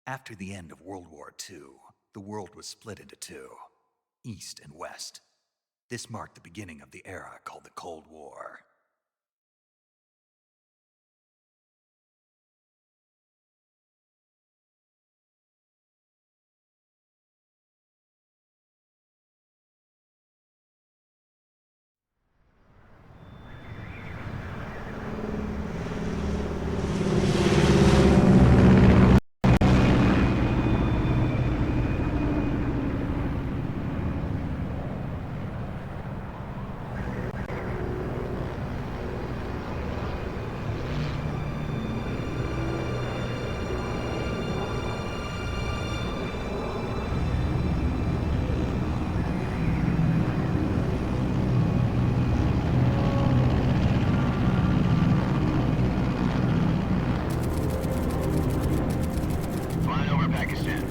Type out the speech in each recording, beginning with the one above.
After the end of World War II, the world was split into two, East and West. This marked the beginning of the era called the Cold War.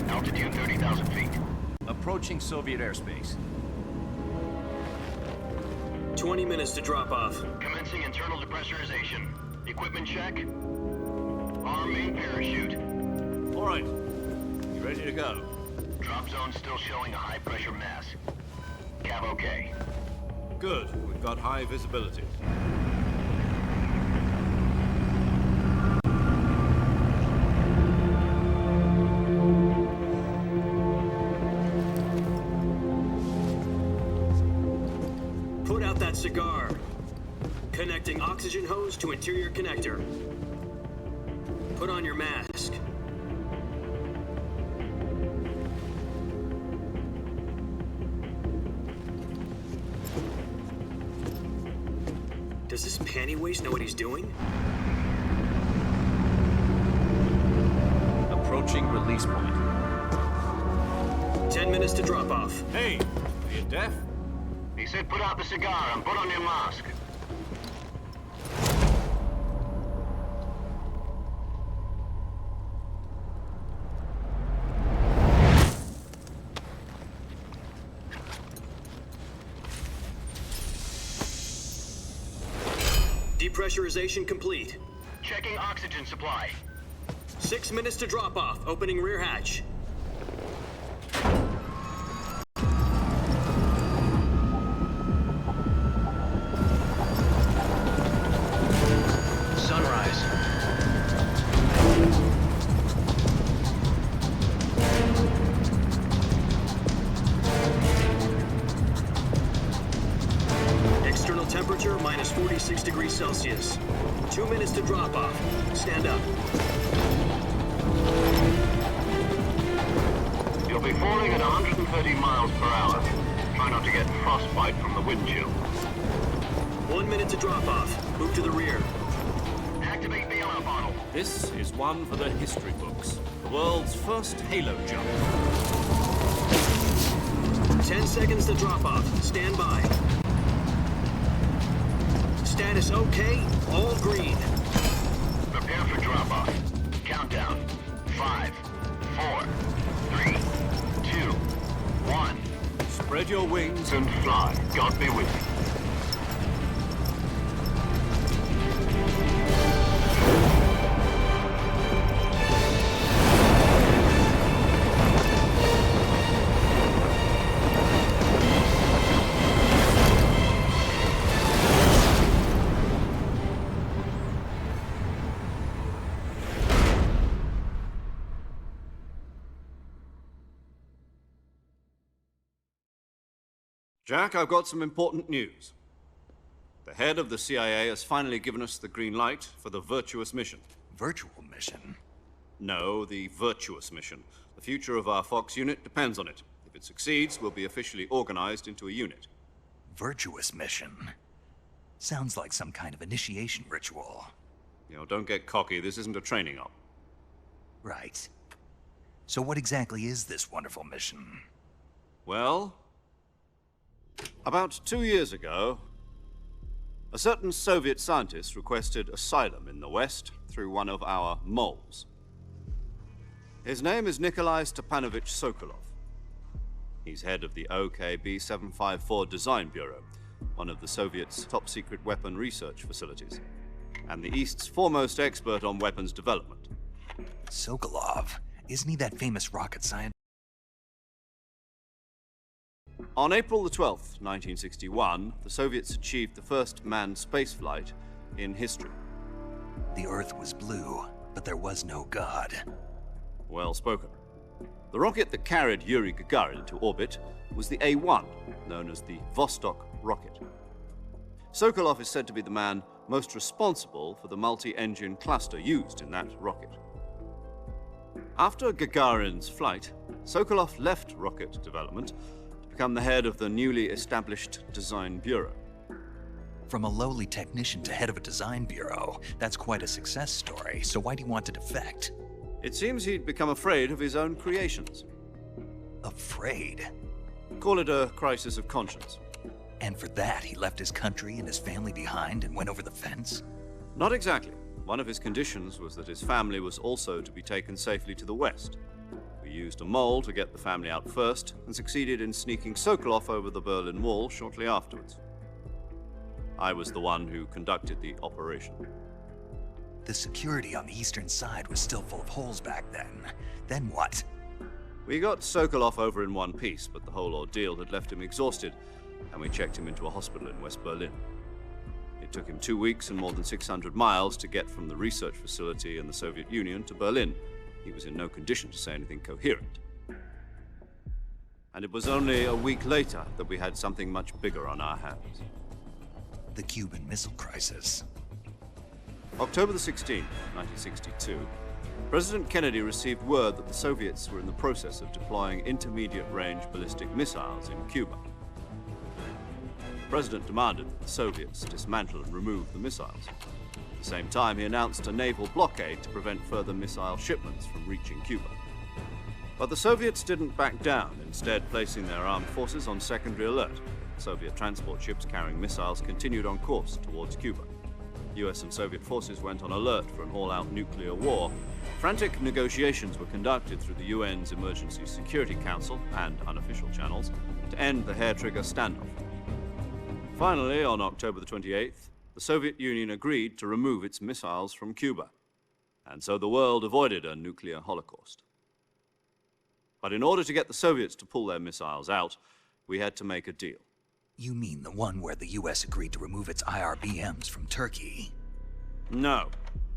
Altitude 30,000 feet. Approaching Soviet airspace. 20 minutes to drop off. Commencing internal depressurization. Equipment check. Arm main parachute. All right. You ready to go? Drop zone still showing a high pressure mass. Cav okay. Good. We've got high visibility. Put out that cigar. Connecting oxygen hose to interior connector. Put on your mask. Does this panty waste know what he's doing? Approaching release point. 10 minutes to drop off. Hey, are you deaf? He said put out the cigar and put on your mask. Depressurization complete. Checking oxygen supply. 6 minutes to drop off. Opening rear hatch. Sunrise. External temperature minus 46 degrees Celsius. 2 minutes to drop off. Stand up. You'll be falling at 130 miles per hour. Try not to get frostbite from the wind chill. 1 minute to drop off. Move to the rear. Activate the alarm bottle. This is one for the history books. The world's first halo jump. 10 seconds to drop off. Stand by. Status okay. All green. Prepare for drop-off. Countdown. 5, 4, 3, 2, 1. Spread your wings And fly. God be with you. Jack, I've got some important news. The head of the CIA has finally given us the green light for the virtuous mission. Virtual mission? No, the virtuous mission. The future of our Fox unit depends on it. If it succeeds, we'll be officially organized into a unit. Virtuous mission? Sounds like some kind of initiation ritual. You know, don't get cocky. This isn't a training op. Right. So what exactly is this wonderful mission? Well, about 2 years ago, a certain Soviet scientist requested asylum in the West through one of our moles. His name is Nikolai Stepanovich Sokolov. He's head of the OKB-754 Design Bureau, one of the Soviets' top-secret weapon research facilities, and the East's foremost expert on weapons development. Sokolov? Isn't he that famous rocket scientist? On April the 12th, 1961, the Soviets achieved the first manned spaceflight in history. The Earth was blue, but there was no God. Well spoken. The rocket that carried Yuri Gagarin to orbit was the A-1, known as the Vostok rocket. Sokolov is said to be the man most responsible for the multi-engine cluster used in that rocket. After Gagarin's flight, Sokolov left rocket development to become the head of the newly established Design Bureau. From a lowly technician to head of a design bureau, that's quite a success story, so why'd he want to defect? It seems he'd become afraid of his own creations. Afraid? Call it a crisis of conscience. And for that, he left his country and his family behind and went over the fence? Not exactly. One of his conditions was that his family was also to be taken safely to the west. We used a mole to get the family out first and succeeded in sneaking Sokolov over the Berlin Wall shortly afterwards. I was the one who conducted the operation. The security on the eastern side was still full of holes back then. Then what? We got Sokolov over in one piece, but the whole ordeal had left him exhausted, and we checked him into a hospital in West Berlin. It took him 2 weeks and more than 600 miles to get from the research facility in the Soviet Union to Berlin. He was in no condition to say anything coherent. And it was only a week later that we had something much bigger on our hands. The Cuban Missile Crisis. October the 16th, 1962, President Kennedy received word that the Soviets were in the process of deploying intermediate-range ballistic missiles in Cuba. The President demanded that the Soviets dismantle and remove the missiles. At the same time, he announced a naval blockade to prevent further missile shipments from reaching Cuba. But the Soviets didn't back down, instead placing their armed forces on secondary alert. Soviet transport ships carrying missiles continued on course towards Cuba. US and Soviet forces went on alert for an all-out nuclear war. Frantic negotiations were conducted through the UN's Emergency Security Council and unofficial channels to end the hair-trigger standoff. Finally, on October the 28th, the Soviet Union agreed to remove its missiles from Cuba, and so the world avoided a nuclear holocaust. But in order to get the Soviets to pull their missiles out, we had to make a deal. You mean the one where the US agreed to remove its IRBMs from Turkey? No.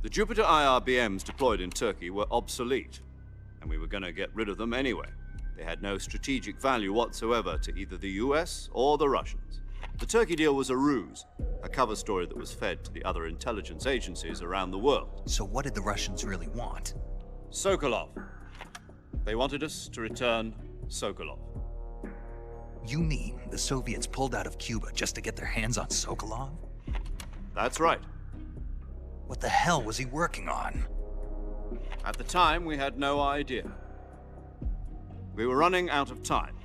The Jupiter IRBMs deployed in Turkey were obsolete, and we were going to get rid of them anyway. They had no strategic value whatsoever to either the US or the Russians. The Turkey deal was a ruse, a cover story that was fed to the other intelligence agencies around the world. So what did the Russians really want? Sokolov. They wanted us to return Sokolov. You mean the Soviets pulled out of Cuba just to get their hands on Sokolov? That's right. What the hell was he working on? At the time, we had no idea. We were running out of time.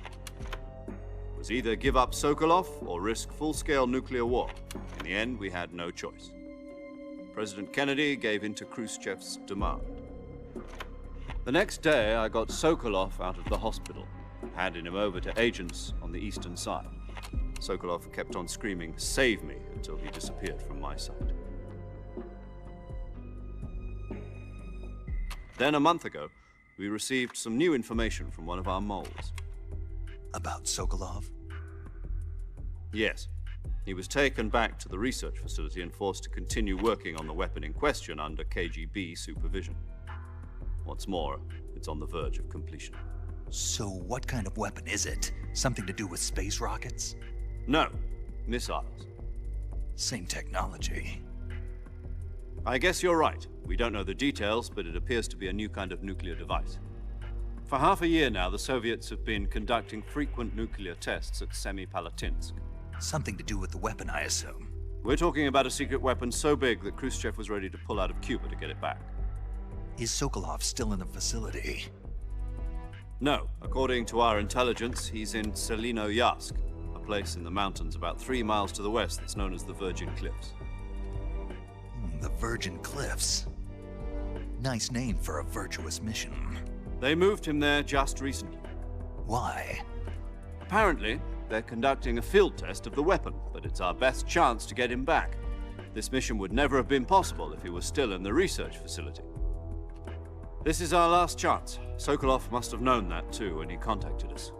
It was either give up Sokolov or risk full-scale nuclear war. In the end, we had no choice. President Kennedy gave in to Khrushchev's demand. The next day, I got Sokolov out of the hospital, handing him over to agents on the eastern side. Sokolov kept on screaming, "Save me," until he disappeared from my sight. Then a month ago, we received some new information from one of our moles. About Sokolov? Yes. He was taken back to the research facility and forced to continue working on the weapon in question under KGB supervision. What's more, it's on the verge of completion. So what kind of weapon is it? Something to do with space rockets? No, missiles. Same technology. I guess you're right. We don't know the details, but it appears to be a new kind of nuclear device. For half a year now, the Soviets have been conducting frequent nuclear tests at Semipalatinsk. Something to do with the weapon, I assume. We're talking about a secret weapon so big that Khrushchev was ready to pull out of Cuba to get it back. Is Sokolov still in the facility? No. According to our intelligence, he's in Selinoyarsk, a place in the mountains about 3 miles to the west that's known as the Virgin Cliffs. The Virgin Cliffs. Nice name for a virtuous mission. They moved him there just recently. Why? Apparently, they're conducting a field test of the weapon, but it's our best chance to get him back. This mission would never have been possible if he was still in the research facility. This is our last chance. Sokolov must have known that too when he contacted us.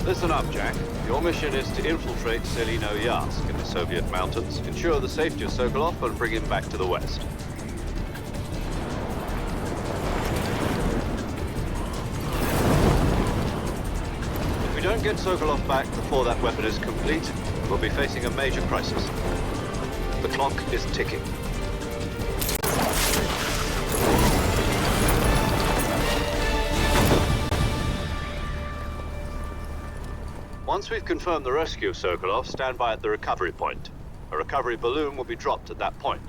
Listen up, Jack. Your mission is to infiltrate Selino-Yarsk in the Soviet mountains, ensure the safety of Sokolov, and bring him back to the West. If we don't get Sokolov back before that weapon is complete, we'll be facing a major crisis. The clock is ticking. Once we've confirmed the rescue of Sokolov, stand by at the recovery point. A recovery balloon will be dropped at that point.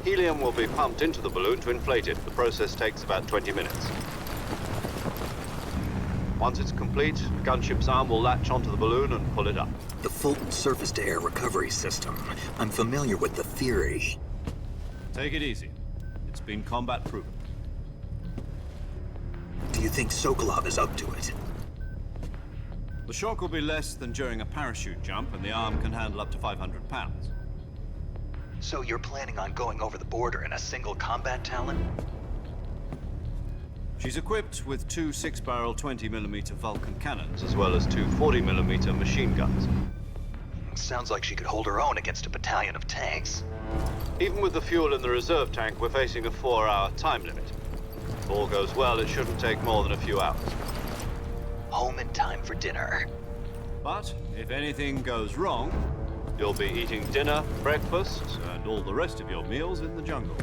Helium will be pumped into the balloon to inflate it. The process takes about 20 minutes. Once it's complete, the gunship's arm will latch onto the balloon and pull it up. The Fulton surface-to-air recovery system. I'm familiar with the theory. Take it easy. It's been combat-proven. Do you think Sokolov is up to it? The shock will be less than during a parachute jump, and the arm can handle up to 500 pounds. So you're planning on going over the border in a single combat Talon? She's equipped with two 6-barrel 20mm Vulcan cannons, as well as two 40mm machine guns. Sounds like she could hold her own against a battalion of tanks. Even with the fuel in the reserve tank, we're facing a 4-hour time limit. If all goes well, it shouldn't take more than a few hours. Home in time for dinner. But if anything goes wrong, you'll be eating dinner, breakfast, and all the rest of your meals in the jungle.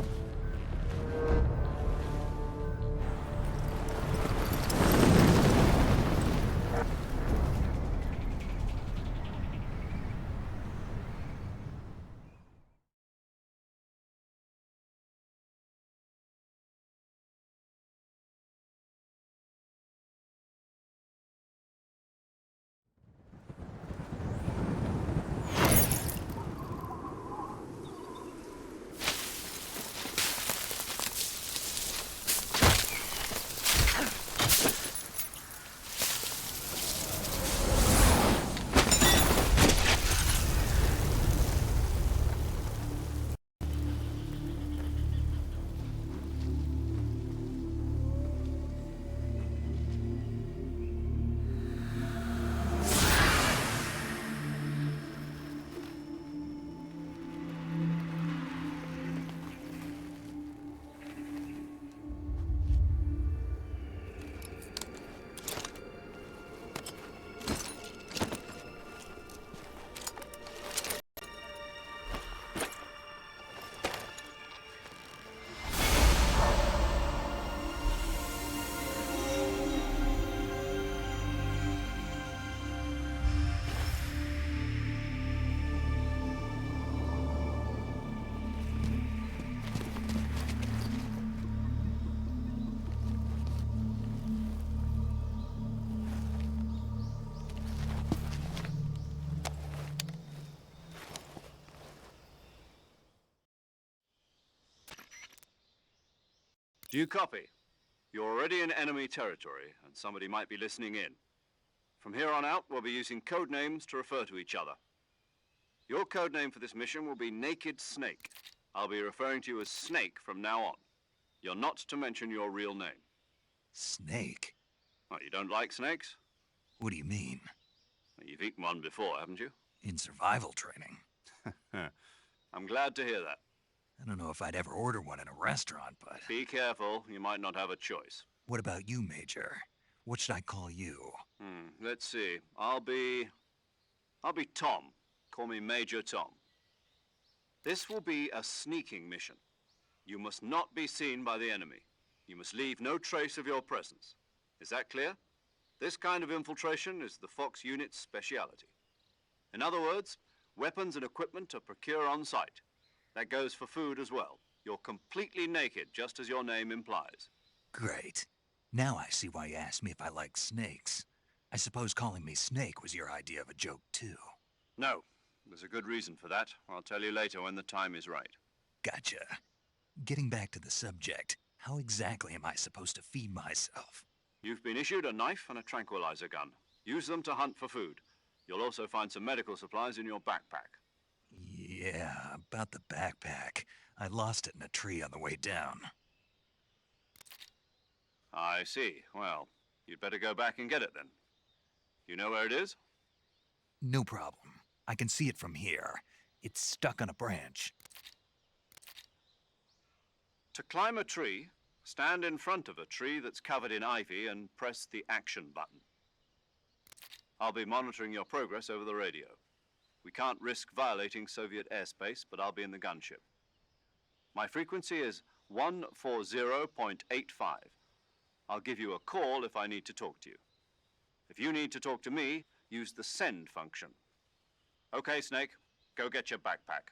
Do you copy? You're already in enemy territory, and somebody might be listening in. From here on out, we'll be using code names to refer to each other. Your code name for this mission will be Naked Snake. I'll be referring to you as Snake from now on. You're not to mention your real name. Snake? Well, you don't like snakes? What do you mean? Well, you've eaten one before, haven't you? In survival training. I'm glad to hear that. I don't know if I'd ever order one in a restaurant, but... Be careful, you might not have a choice. What about you, Major? What should I call you? Let's see. I'll be Tom. Call me Major Tom. This will be a sneaking mission. You must not be seen by the enemy. You must leave no trace of your presence. Is that clear? This kind of infiltration is the Fox unit's speciality. In other words, Weapons and equipment to procure on site. That goes for food as well. You're completely naked, just as your name implies. Great. Now I see why you asked me if I like snakes. I suppose calling me Snake was your idea of a joke, too. No, there's a good reason for that. I'll tell you later when the time is right. Gotcha. Getting back to the subject, how exactly am I supposed to feed myself? You've been issued a knife and a tranquilizer gun. Use them to hunt for food. You'll also find some medical supplies in your backpack. Yeah, about the backpack. I lost it in a tree on the way down. I see. Well, you'd better go back and get it then. You know where it is? No problem. I can see it from here. It's stuck on a branch. To climb a tree, stand in front of a tree that's covered in ivy and press the action button. I'll be monitoring your progress over the radio. We can't risk violating Soviet airspace, but I'll be in the gunship. My frequency is 140.85. I'll give you a call if I need to talk to you. If you need to talk to me, use the send function. Okay, Snake, go get your backpack.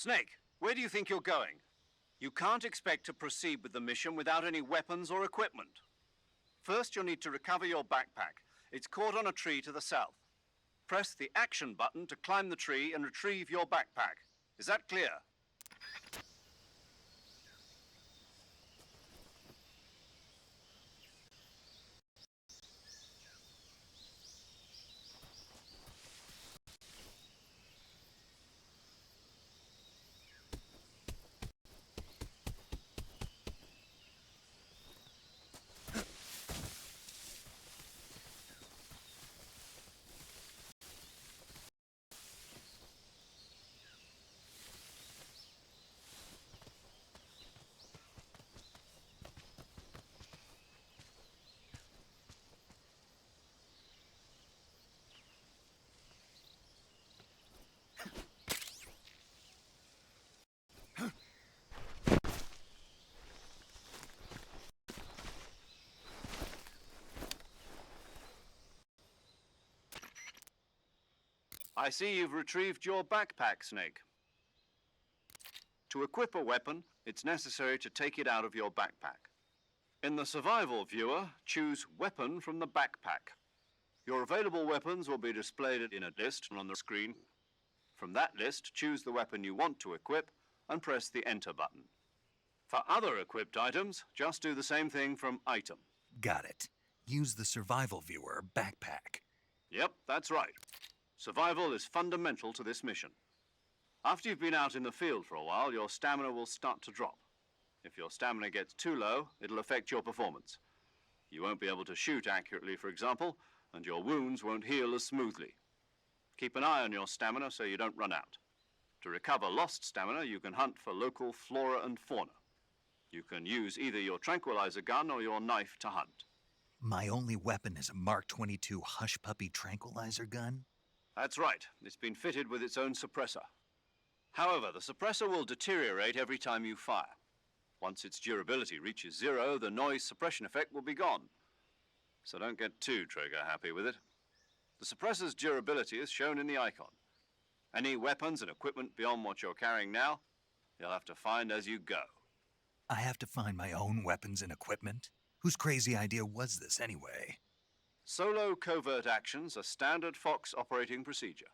Snake, where do you think you're going? You can't expect to proceed with the mission without any weapons or equipment. First, you'll need to recover your backpack. It's caught on a tree to the south. Press the action button to climb the tree and retrieve your backpack. Is that clear? I see you've retrieved your backpack, Snake. To equip a weapon, it's necessary to take it out of your backpack. In the survival viewer, choose Weapon from the backpack. Your available weapons will be displayed in a list on the screen. From that list, choose the weapon you want to equip and press the Enter button. For other equipped items, just do the same thing from Item. Got it. Use the survival viewer backpack. Yep, that's right. Survival is fundamental to this mission. After you've been out in the field for a while, your stamina will start to drop. If your stamina gets too low, it'll affect your performance. You won't be able to shoot accurately, for example, and your wounds won't heal as smoothly. Keep an eye on your stamina so you don't run out. To recover lost stamina, you can hunt for local flora and fauna. You can use either your tranquilizer gun or your knife to hunt. My only weapon is a Mark 22 Hush Puppy tranquilizer gun? That's right. It's been fitted with its own suppressor. However, the suppressor will deteriorate every time you fire. Once its durability reaches 0, the noise suppression effect will be gone. So don't get too trigger-happy with it. The suppressor's durability is shown in the icon. Any weapons and equipment beyond what you're carrying now, you'll have to find as you go. I have to find my own weapons and equipment? Whose crazy idea was this anyway? Solo covert actions are standard Fox operating procedure.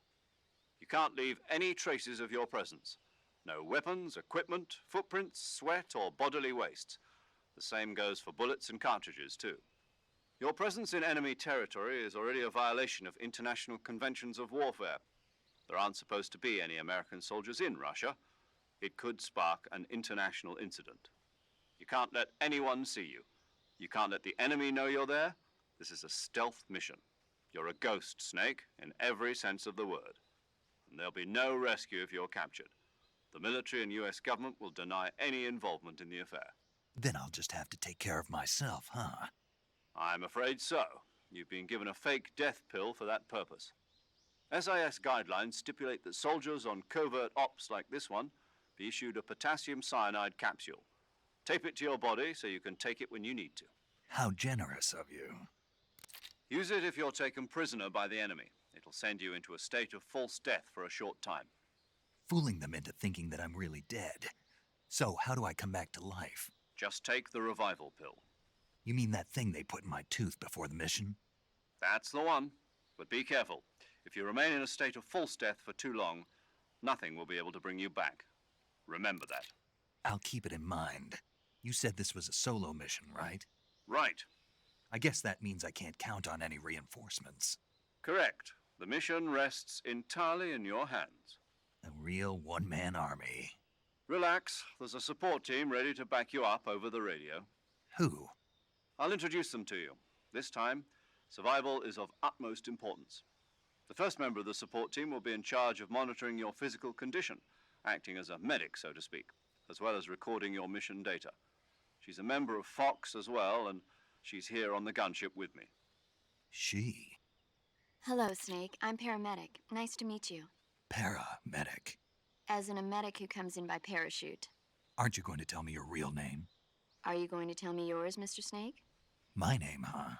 You can't leave any traces of your presence. No weapons, equipment, footprints, sweat, or bodily wastes. The same goes for bullets and cartridges, too. Your presence in enemy territory is already a violation of international conventions of warfare. There aren't supposed to be any American soldiers in Russia. It could spark an international incident. You can't let anyone see you. You can't let the enemy know you're there. This is a stealth mission. You're a ghost, Snake, in every sense of the word. And there'll be no rescue if you're captured. The military and US government will deny any involvement in the affair. Then I'll just have to take care of myself, huh? I'm afraid so. You've been given a fake death pill for that purpose. SIS guidelines stipulate that soldiers on covert ops like this one be issued a potassium cyanide capsule. Tape it to your body so you can take it when you need to. How generous of you. Use it if you're taken prisoner by the enemy. It'll send you into a state of false death for a short time. Fooling them into thinking that I'm really dead. So how do I come back to life? Just take the revival pill. You mean that thing they put in my tooth before the mission? That's the one. But be careful. If you remain in a state of false death for too long, nothing will be able to bring you back. Remember that. I'll keep it in mind. You said this was a solo mission, right? Right. I guess that means I can't count on any reinforcements. Correct. The mission rests entirely in your hands. A real one-man army. Relax. There's a support team ready to back you up over the radio. Who? I'll introduce them to you. This time, survival is of utmost importance. The first member of the support team will be in charge of monitoring your physical condition, acting as a medic, so to speak, as well as recording your mission data. She's a member of Fox as well, and she's here on the gunship with me. She? Hello, Snake. I'm paramedic. Nice to meet you. Paramedic. As in a medic who comes in by parachute. Aren't you going to tell me your real name? Are you going to tell me yours, Mr. Snake? My name, huh?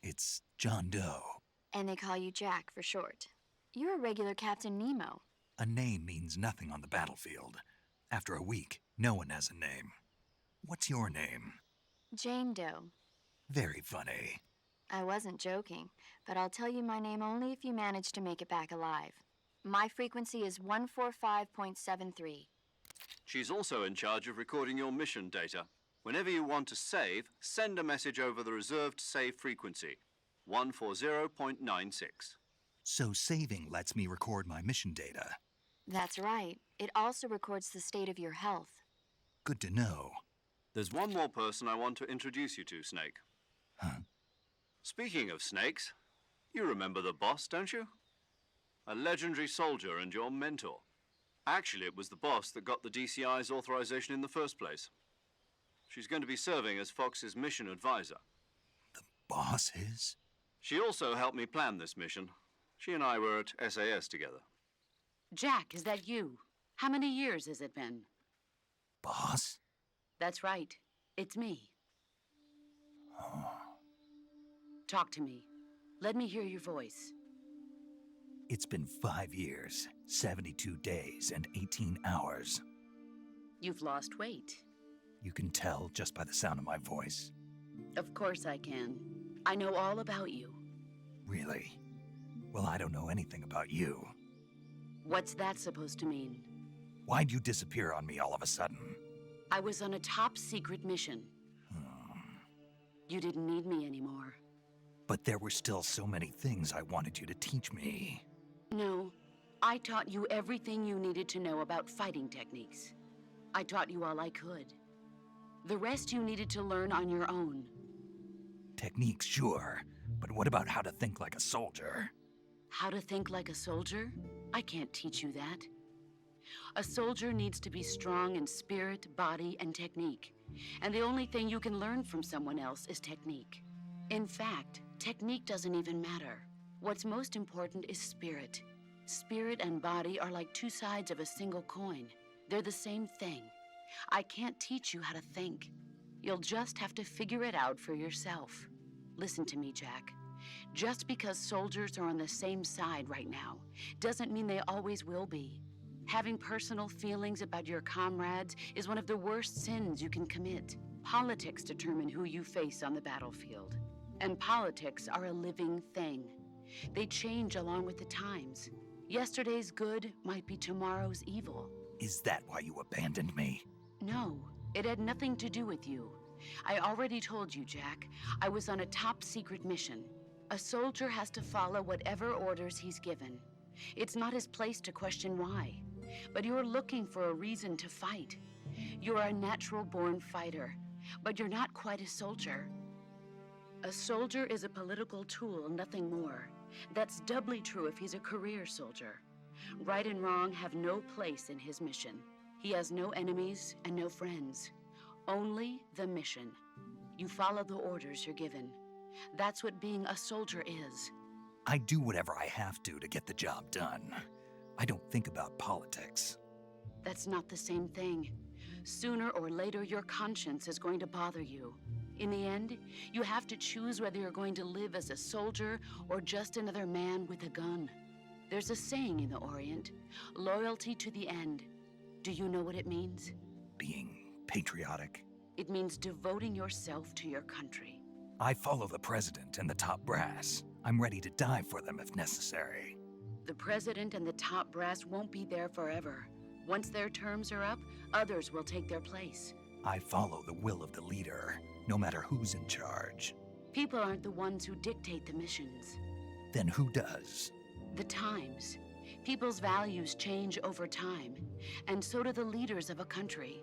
It's John Doe. And they call you Jack for short. You're a regular Captain Nemo. A name means nothing on the battlefield. After a week, no one has a name. What's your name? Jane Doe. Very funny. I wasn't joking, but I'll tell you my name only if you manage to make it back alive. My frequency is 145.73. She's also in charge of recording your mission data. Whenever you want to save, send a message over the reserved save frequency, 140.96. So saving lets me record my mission data. That's right. It also records the state of your health. Good to know. There's one more person I want to introduce you to, Snake. Huh? Speaking of snakes, you remember the boss, don't you? A legendary soldier and your mentor. Actually, it was the boss that got the DCI's authorization in the first place. She's going to be serving as Fox's mission advisor. The boss is? She also helped me plan this mission. She and I were at SAS together. Jack, is that you? How many years has it been? Boss? That's right. It's me. Oh. Talk to me. Let me hear your voice. It's been 5 years, 72 days, and 18 hours. You've lost weight. You can tell just by the sound of my voice. Of course I can. I know all about you. Really? Well, I don't know anything about you. What's that supposed to mean? Why'd you disappear on me all of a sudden? I was on a top-secret mission. You didn't need me anymore. But there were still so many things I wanted you to teach me. No, I taught you everything you needed to know about fighting techniques. I taught you all I could. The rest you needed to learn on your own. Techniques, sure. But what about how to think like a soldier? How to think like a soldier? I can't teach you that. A soldier needs to be strong in spirit, body, and technique. And the only thing you can learn from someone else is technique. In fact, technique doesn't even matter. What's most important is spirit. Spirit and body are like two sides of a single coin. They're the same thing. I can't teach you how to think. You'll just have to figure it out for yourself. Listen to me, Jack. Just because soldiers are on the same side right now doesn't mean they always will be. Having personal feelings about your comrades is one of the worst sins you can commit. Politics determine who you face on the battlefield. And politics are a living thing. They change along with the times. Yesterday's good might be tomorrow's evil. Is that why you abandoned me? No, it had nothing to do with you. I already told you, Jack. I was on a top-secret mission. A soldier has to follow whatever orders he's given. It's not his place to question why. But you're looking for a reason to fight. You're a natural-born fighter, but you're not quite a soldier. A soldier is a political tool, nothing more. That's doubly true if he's a career soldier. Right and wrong have no place in his mission. He has no enemies and no friends. Only the mission. You follow the orders you're given. That's what being a soldier is. I do whatever I have to get the job done. I don't think about politics. That's not the same thing. Sooner or later, your conscience is going to bother you. In the end, you have to choose whether you're going to live as a soldier or just another man with a gun. There's a saying in the Orient, loyalty to the end. Do you know what it means? Being patriotic. It means devoting yourself to your country. I follow the president and the top brass. I'm ready to die for them if necessary. The president and the top brass won't be there forever. Once their terms are up, others will take their place. I follow the will of the leader, no matter who's in charge. People aren't the ones who dictate the missions. Then who does? The times. People's values change over time, and so do the leaders of a country.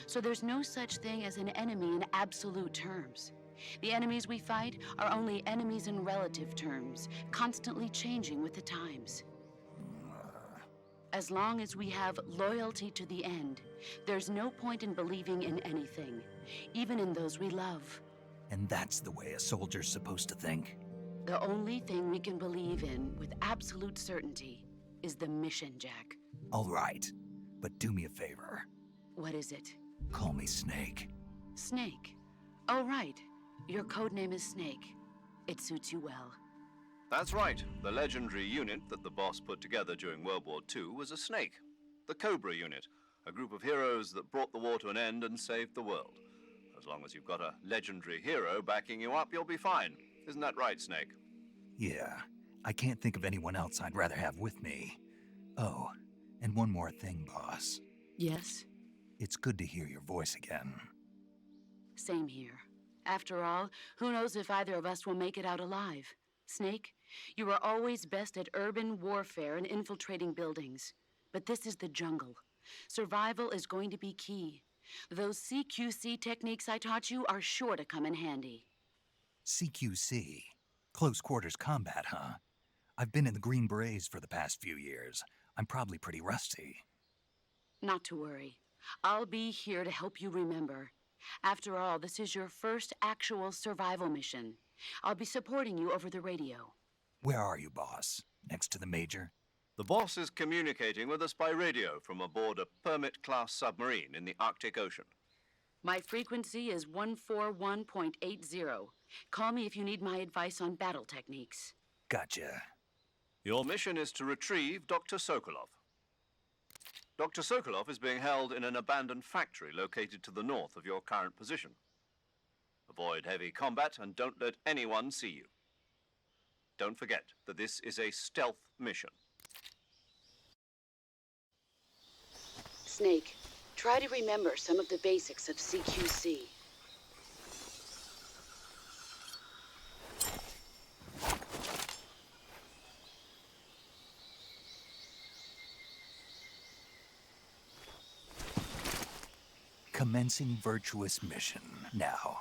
So there's no such thing as an enemy in absolute terms. The enemies we fight are only enemies in relative terms, constantly changing with the times. As long as we have loyalty to the end, there's no point in believing in anything, even in those we love. And that's the way a soldier's supposed to think? The only thing we can believe in with absolute certainty is the mission, Jack. All right, but do me a favor. What is it? Call me Snake. Snake. Oh, right. Your codename is Snake. It suits you well. That's right. The legendary unit that the boss put together during World War II was a Snake. The Cobra unit, a group of heroes that brought the war to an end and saved the world. As long as you've got a legendary hero backing you up, you'll be fine. Isn't that right, Snake? Yeah, I can't think of anyone else I'd rather have with me. Oh, and one more thing, boss. Yes? It's good to hear your voice again. Same here. After all, who knows if either of us will make it out alive? Snake, you are always best at urban warfare and infiltrating buildings. But this is the jungle. Survival is going to be key. Those CQC techniques I taught you are sure to come in handy. CQC? Close quarters combat, huh? I've been in the Green Berets for the past few years. I'm probably pretty rusty. Not to worry. I'll be here to help you remember. After all, this is your first actual survival mission. I'll be supporting you over the radio. Where are you, boss? Next to the Major? The boss is communicating with us by radio from aboard a Permit-class submarine in the Arctic Ocean. My frequency is 141.80. Call me if you need my advice on battle techniques. Gotcha. Your mission is to retrieve Dr. Sokolov. Dr. Sokolov is being held in an abandoned factory located to the north of your current position. Avoid heavy combat and don't let anyone see you. Don't forget that this is a stealth mission. Snake, try to remember some of the basics of CQC. Commencing virtuous mission now.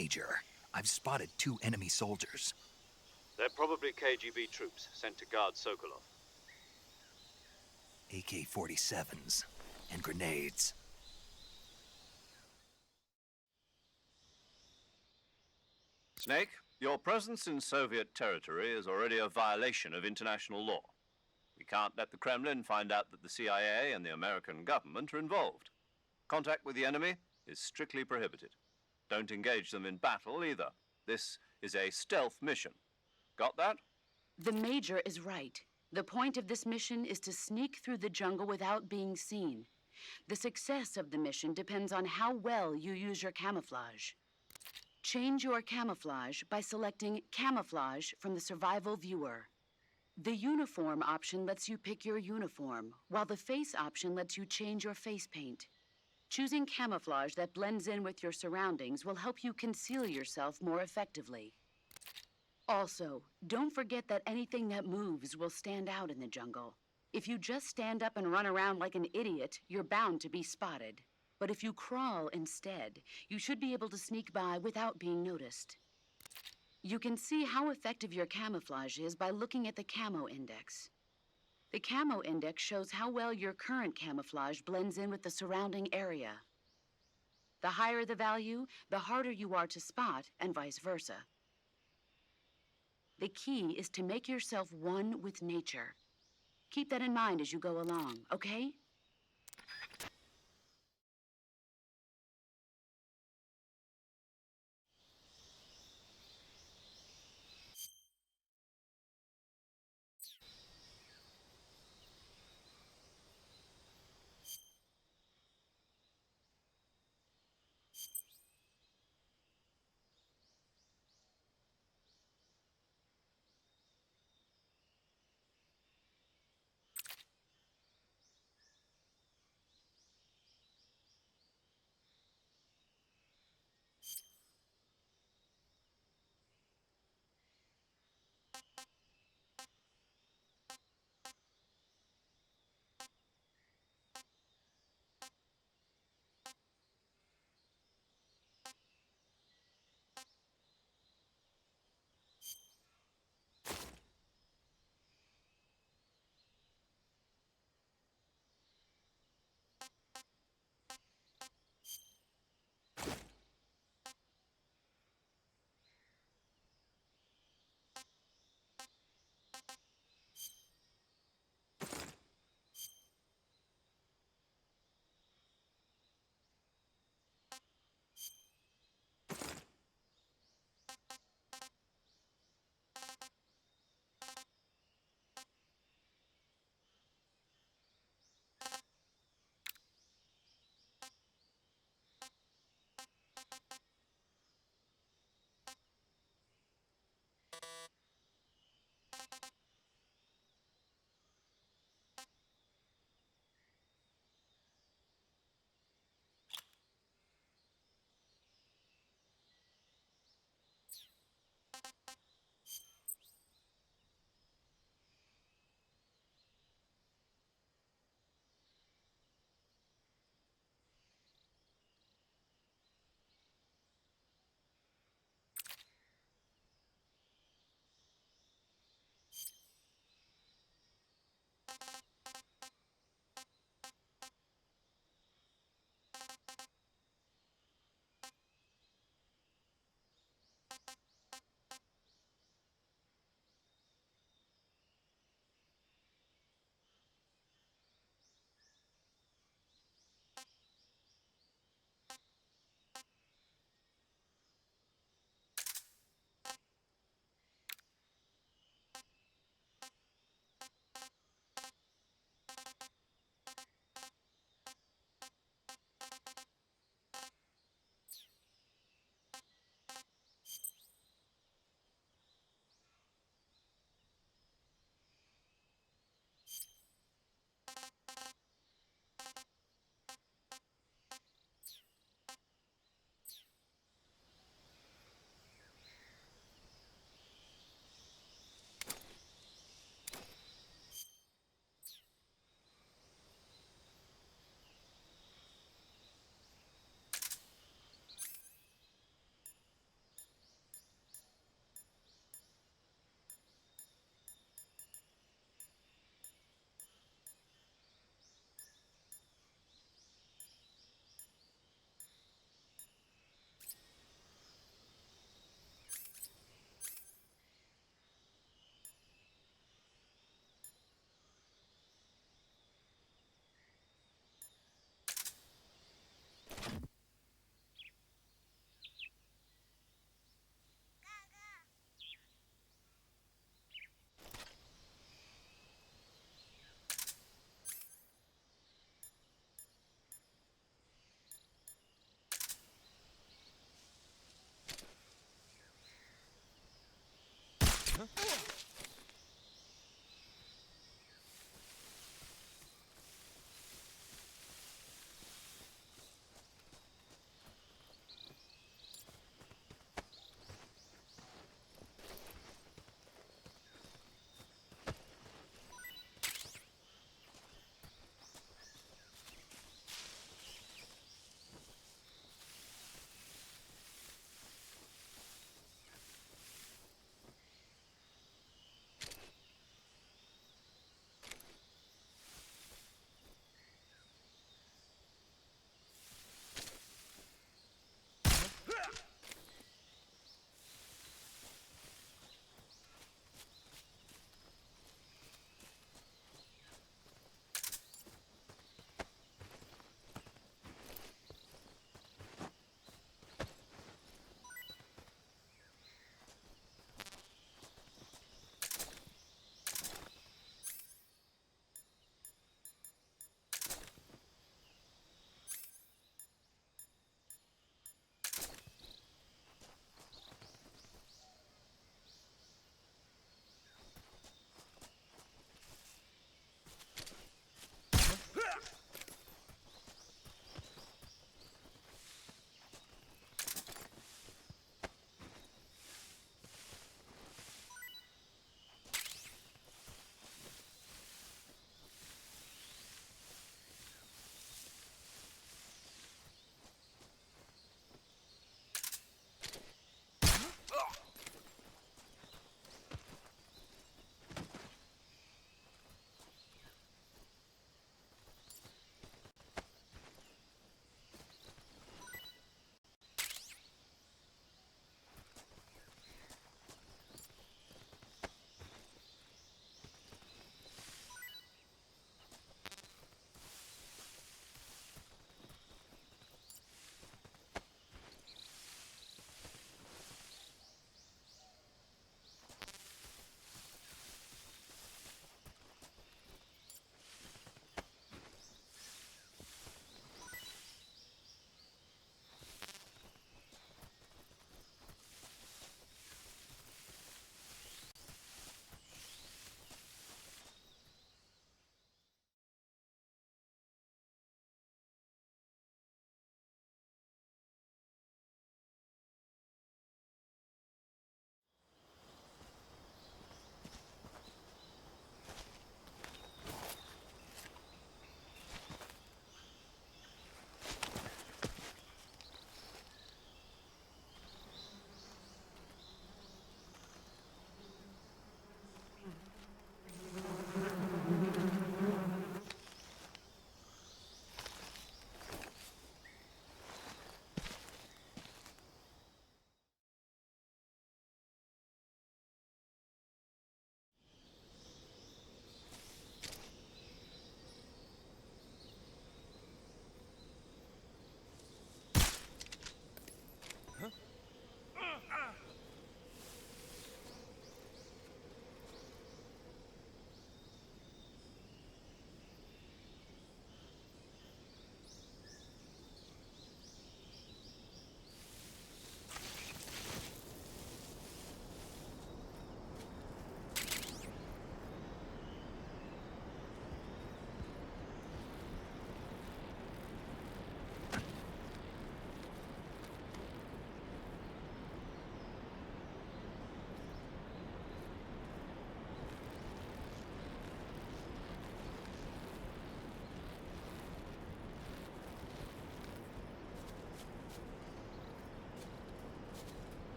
Major, I've spotted 2 enemy soldiers. They're probably KGB troops sent to guard Sokolov. AK-47s and grenades. Snake, your presence in Soviet territory is already a violation of international law. We can't let the Kremlin find out that the CIA and the American government are involved. Contact with the enemy is strictly prohibited. Don't engage them in battle either. This is a stealth mission. Got that? The Major is right. The point of this mission is to sneak through the jungle without being seen. The success of the mission depends on how well you use your camouflage. Change your camouflage by selecting Camouflage from the Survival Viewer. The Uniform option lets you pick your uniform, while the Face option lets you change your face paint. Choosing camouflage that blends in with your surroundings will help you conceal yourself more effectively. Also, don't forget that anything that moves will stand out in the jungle. If you just stand up and run around like an idiot, you're bound to be spotted. But if you crawl instead, you should be able to sneak by without being noticed. You can see how effective your camouflage is by looking at the Camo Index. The Camo Index shows how well your current camouflage blends in with the surrounding area. The higher the value, the harder you are to spot, and vice versa. The key is to make yourself one with nature. Keep that in mind as you go along, okay?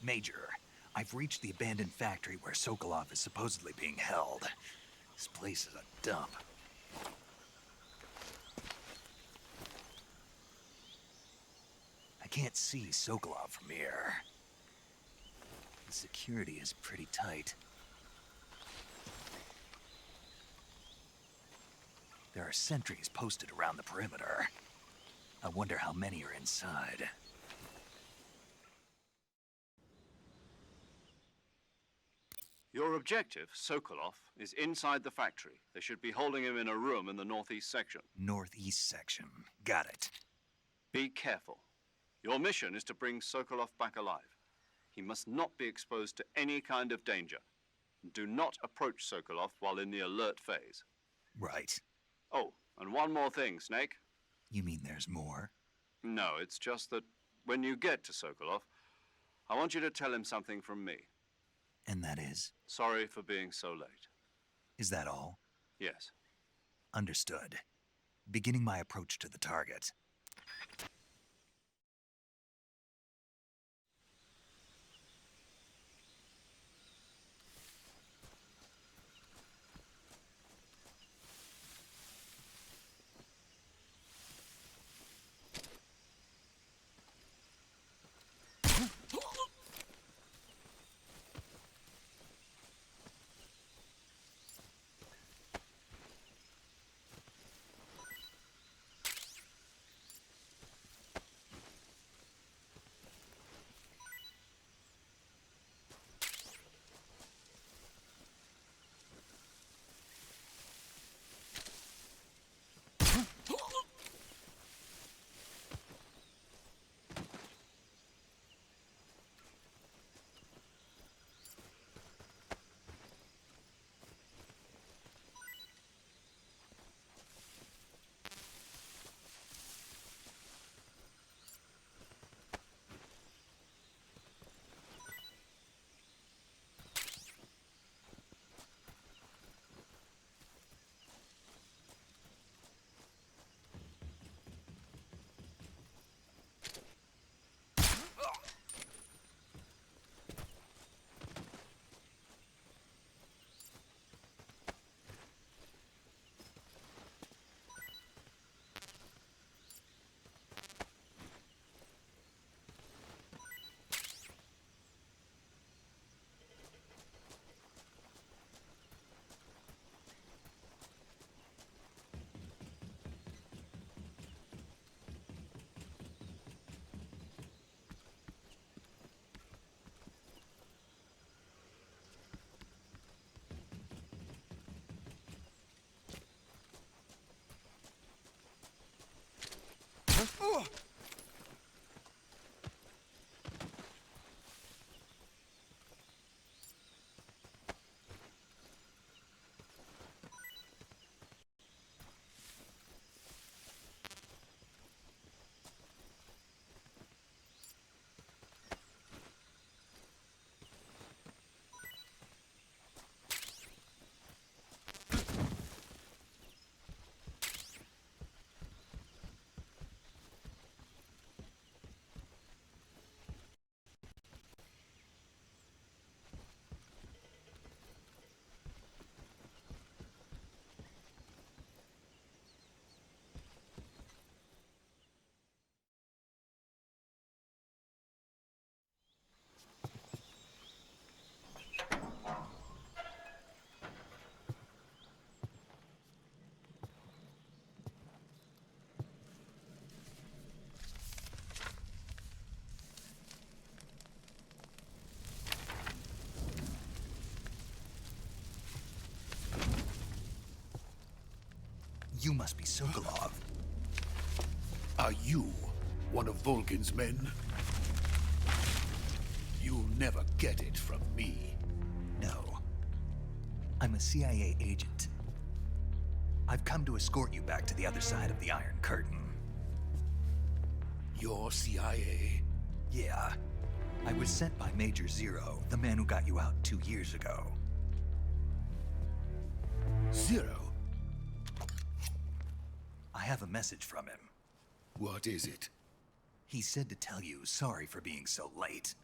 Major, I've reached the abandoned factory where Sokolov is supposedly being held. This place is a dump. I can't see Sokolov from here. The security is pretty tight. There are sentries posted around the perimeter. I wonder how many are inside. Your objective, Sokolov, is inside the factory. They should be holding him in a room in the northeast section. Northeast section. Got it. Be careful. Your mission is to bring Sokolov back alive. He must not be exposed to any kind of danger. Do not approach Sokolov while in the alert phase. Right. Oh, and one more thing, Snake. You mean there's more? No, it's just that when you get to Sokolov, I want you to tell him something from me. And that is? Sorry for being so late. Is that all? Yes. Understood. Beginning my approach to the target. You must be Sokolov. Are you one of Volgin's men? You'll never get it from me. No. I'm a CIA agent. I've come to escort you back to the other side of the Iron Curtain. You're CIA? Yeah. I was sent by Major Zero, the man who got you out 2 years ago. Zero? I have a message from him. What is it? He said to tell you sorry for being so late.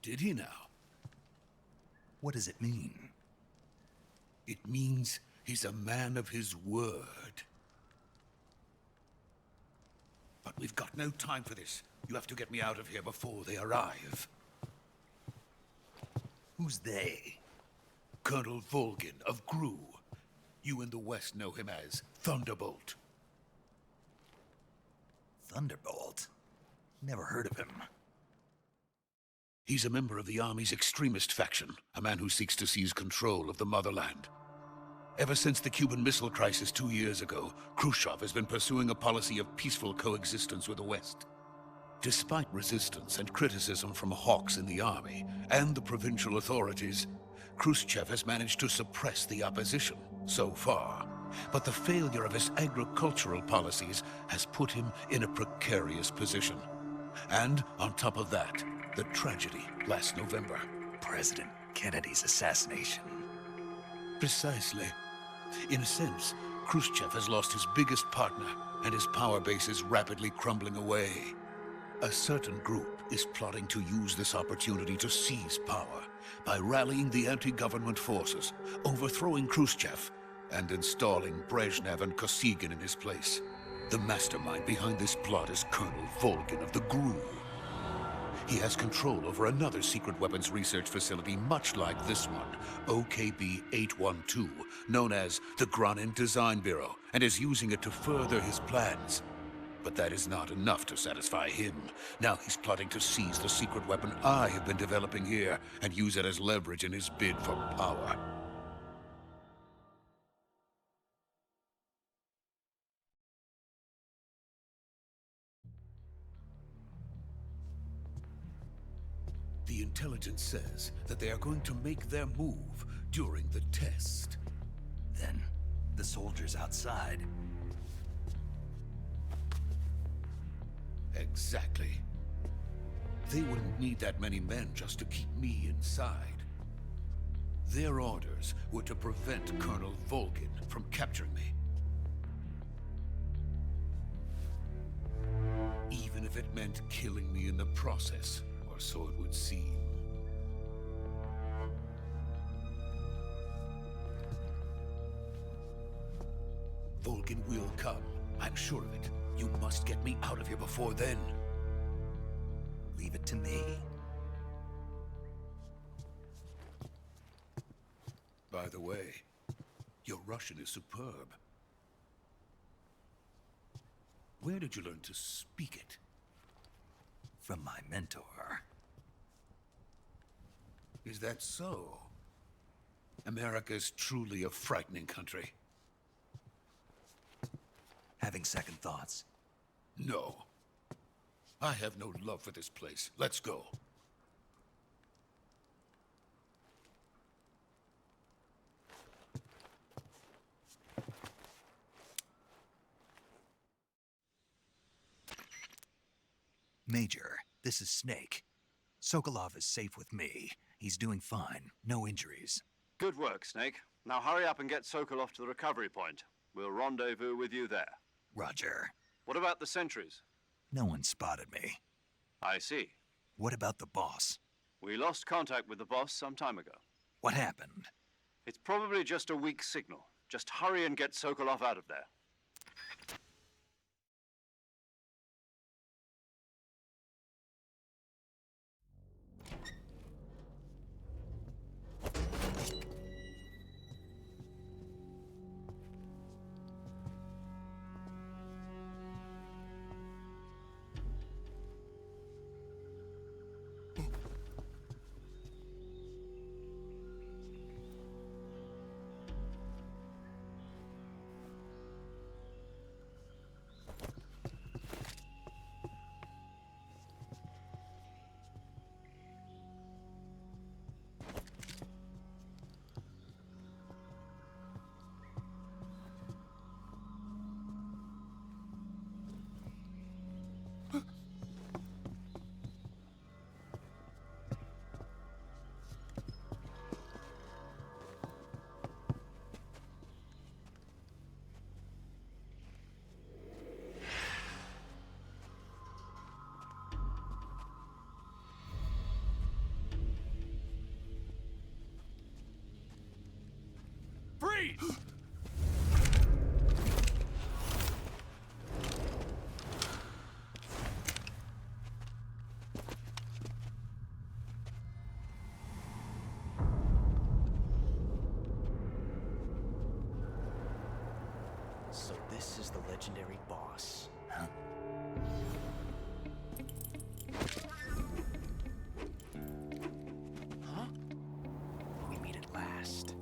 Did he now? What does it mean? It means he's a man of his word. But we've got no time for this. You have to get me out of here before they arrive. Who's they? Colonel Volgin of Gru. You in the West know him as Thunderbolt. Thunderbolt? Never heard of him. He's a member of the Army's extremist faction, a man who seeks to seize control of the motherland. Ever since the Cuban Missile Crisis 2 years ago, Khrushchev has been pursuing a policy of peaceful coexistence with the West. Despite resistance and criticism from hawks in the army and the provincial authorities, Khrushchev has managed to suppress the opposition so far. But the failure of his agricultural policies has put him in a precarious position. And on top of that, the tragedy last November. President Kennedy's assassination. Precisely. In a sense, Khrushchev has lost his biggest partner, and his power base is rapidly crumbling away. A certain group is plotting to use this opportunity to seize power by rallying the anti-government forces, overthrowing Khrushchev, and installing Brezhnev and Kosygin in his place. The mastermind behind this plot is Colonel Volgin of the GRU. He has control over another secret weapons research facility much like this one, OKB-812, known as the Granin Design Bureau, and is using it to further his plans. But that is not enough to satisfy him. Now he's plotting to seize the secret weapon I have been developing here and use it as leverage in his bid for power. The intelligence says that they are going to make their move during the test. Then, the soldiers outside. Exactly. They wouldn't need that many men just to keep me inside. Their orders were to prevent Colonel Volgin from capturing me. Even if it meant killing me in the process, or so it would seem. Volgin will come. I'm sure of it. You must get me out of here before then. Leave it to me. By the way, your Russian is superb. Where did you learn to speak it? From my mentor. Is that so? America's truly a frightening country. Having second thoughts. No. I have no love for this place. Let's go. Major, this is Снейк. Sokolov is safe with me. He's doing fine. No injuries. Good work, Snake. Now hurry up and get Sokolov to the recovery point. We'll rendezvous with you there. Roger. What about the sentries? No one spotted me. I see. What about the boss? We lost contact with the boss some time ago. What happened? It's probably just a weak signal. Just hurry and get Sokolov out of there. Freeze! So this is the legendary boss. Huh? Huh? We meet at last.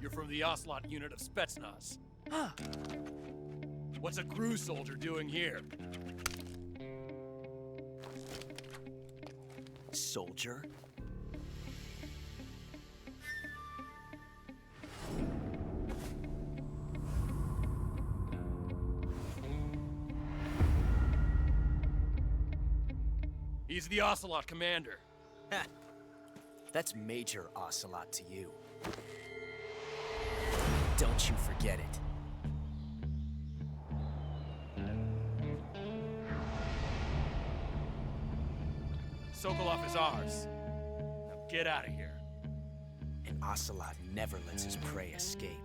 You're from the Ocelot unit of Spetsnaz. Huh. What's a crew soldier doing here? Soldier? He's the Ocelot commander. Ha! That's Major Ocelot to you. Don't you forget it. Sokolov is ours. Now get out of here. And Ocelot never lets his prey escape.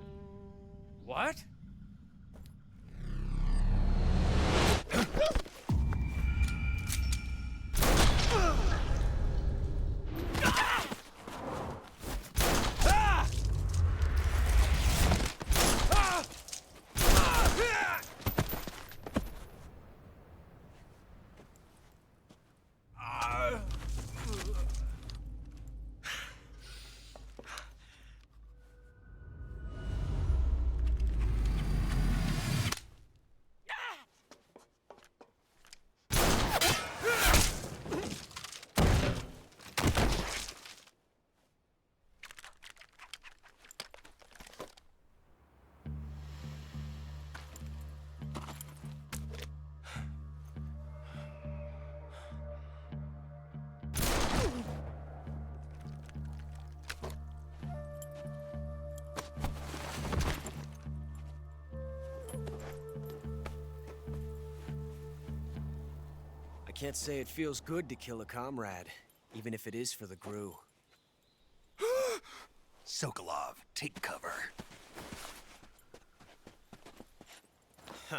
What? I can't say it feels good to kill a comrade, even if it is for the Gru. Sokolov, take cover. Huh.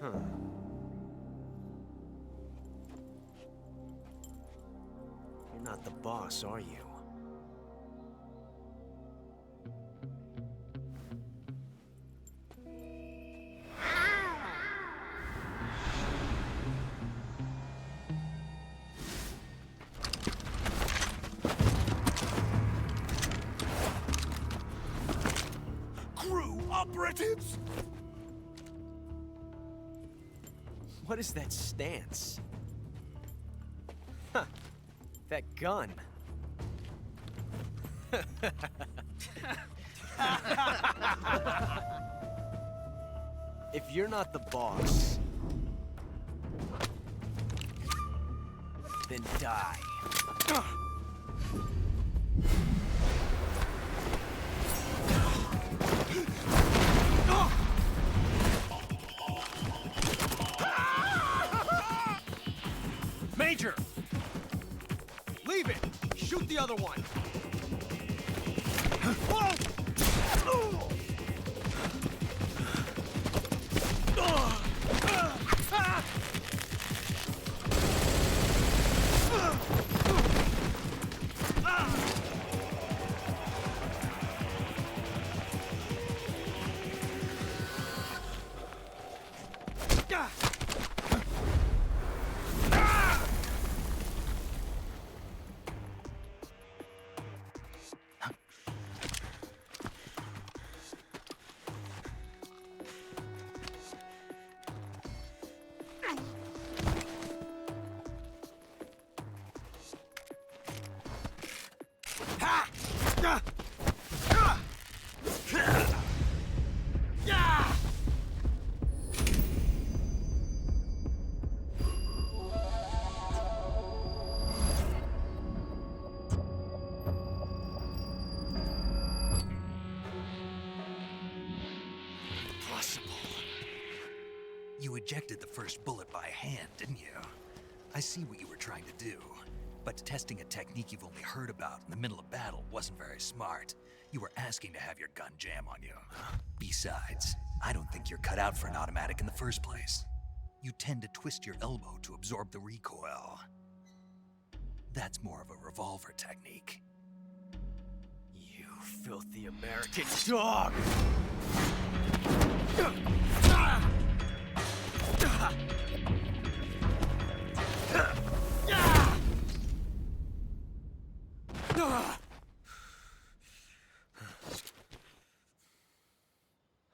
Huh. You're not the boss, are you? Crew operatives! What is that stance? Huh. That gun. If you're not the boss, then die. Major! Leave it! Shoot the other one! ejected the first bullet by hand, didn't you? I see what you were trying to do, but testing a technique you've only heard about in the middle of battle wasn't very smart. You were asking to have your gun jam on you. Besides, I don't think you're cut out for an automatic in the first place. You tend to twist your elbow to absorb the recoil. That's more of a revolver technique. You filthy American dog!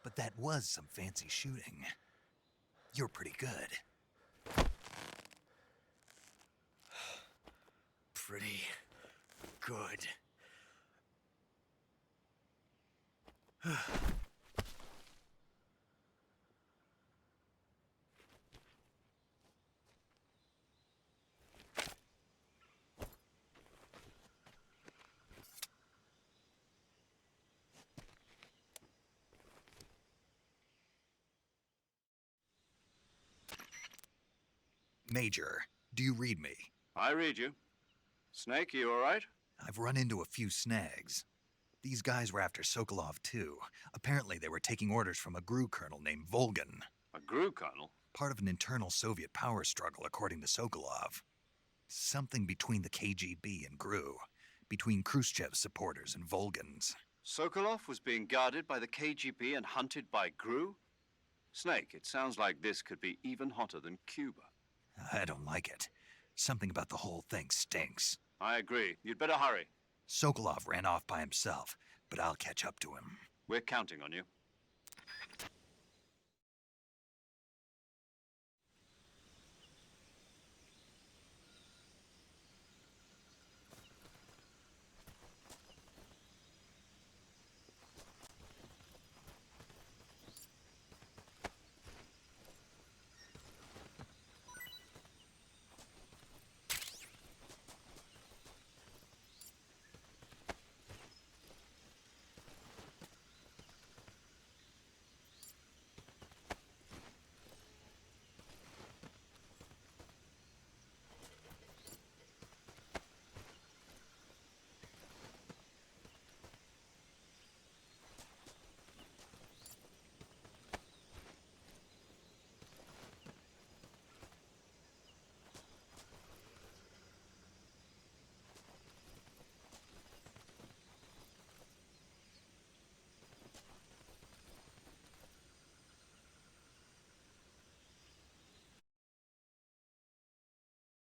But that was some fancy shooting. You're pretty good. Pretty good. Major, do you read me? I read you. Snake, you all right? I've run into a few snags. These guys were after Sokolov too. Apparently they were taking orders from a GRU colonel named Volgan. A GRU colonel? Part of an internal Soviet power struggle, according to Sokolov. Something between the KGB and GRU. Between Khrushchev's supporters and Volgan's. Sokolov was being guarded by the KGB and hunted by GRU? Snake, it sounds like this could be even hotter than Cuba. I don't like it. Something about the whole thing stinks. I agree. You'd better hurry. Sokolov ran off by himself, but I'll catch up to him. We're counting on you.